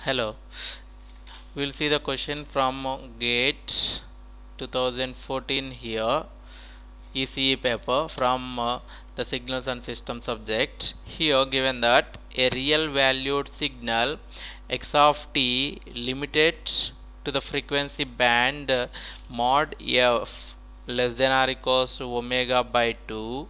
Hello, we'll see the question from GATE 2014 here, ECE paper from the signals and system subject. Here given that a real valued signal x of t limited to the frequency band mod f less than or equals to omega by 2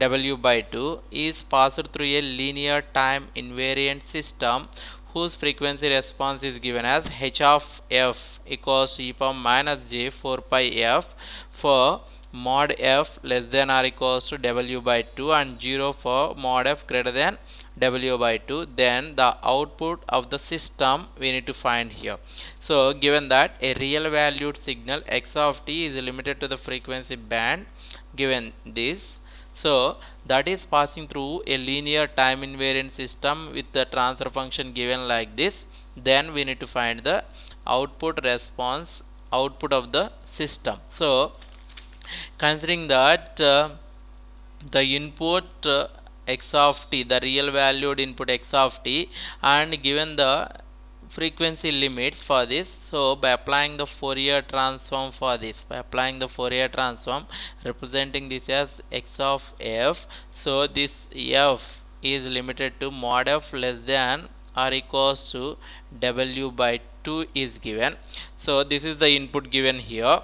w by 2 is passed through a linear time invariant system whose frequency response is given as h of f equals to e power minus j 4 pi f for mod f less than or equals to w by 2 and 0 for mod f greater than w by 2. Then the output of the system we need to find here. So given that a real valued signal x of t is limited to the frequency band given this, so that is passing through a linear time invariant system with the transfer function given like this. Then we need to find the output response, output of the system. So considering that the input x of t, the real valued input x of t, and given the frequency limits for this, so by applying the Fourier transform for this, by applying the Fourier transform representing this as x of f, so this f is limited to mod f less than or equals to w by 2 is given. So this is the input given here.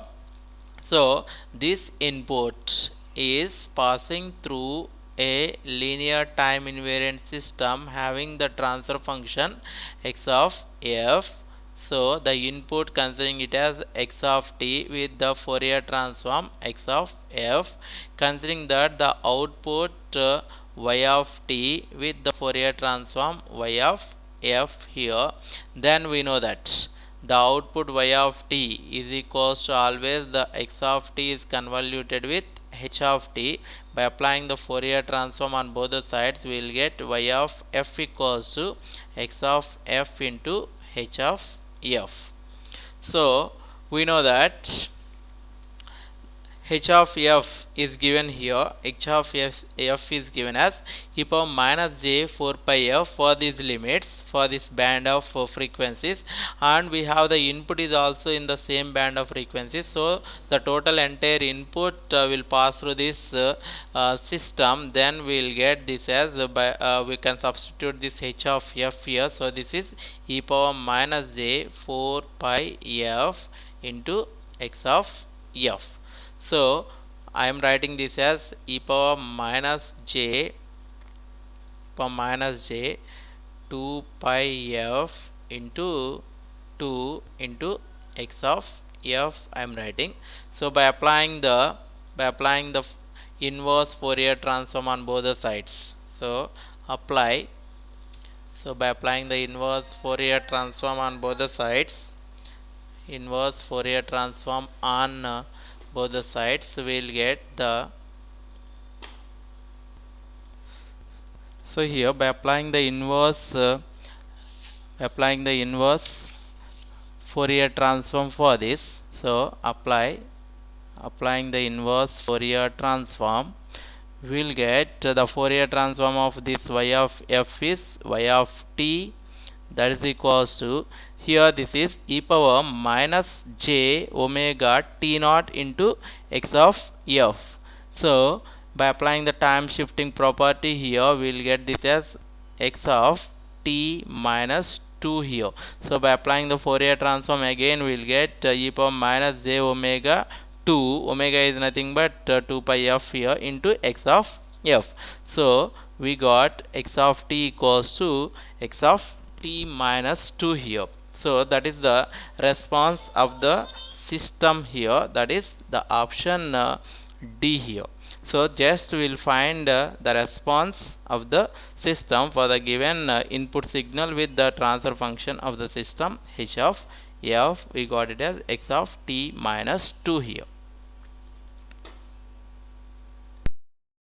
So this input is passing through a linear time invariant system having the transfer function x of f. So the input considering it as x of t with the Fourier transform x of f, considering that the output y of t with the Fourier transform y of f here, then we know that the output y of t is equals to always the x of t is convoluted with h of t. By applying the Fourier transform on both the sides, we will get y of f equals to x of f into h of f. So we know that h of f is given here, h of f is given as e power minus j 4 pi f for these limits, for this band of frequencies, and we have the input is also in the same band of frequencies. So the total entire input will pass through this system. Then we will get this as we can substitute this h of f here. So this is e power minus j 4 pi f into x of f. So I am writing this as e power minus j 2 pi f into 2 into x of f I am writing. So by applying the inverse Fourier transform on both the sides, so by applying the inverse Fourier transform on both the sides, inverse Fourier transform on both the sides, we will get the, so here by applying the inverse Fourier transform for this, so applying the inverse Fourier transform, we will get the Fourier transform of this y of f is y of t, that is equals to, here this is e power minus j omega t naught into x of f. So by applying the time shifting property here, we will get this as x of t minus 2 here. So by applying the Fourier transform again, we will get e power minus j omega 2, omega is nothing but 2 pi f here into x of f. So we got x of t equals to x of t minus 2 here. So that is the response of the system here, that is the option D here. So just we will find the response of the system for the given input signal with the transfer function of the system h of f. We got it as x of t minus 2 here.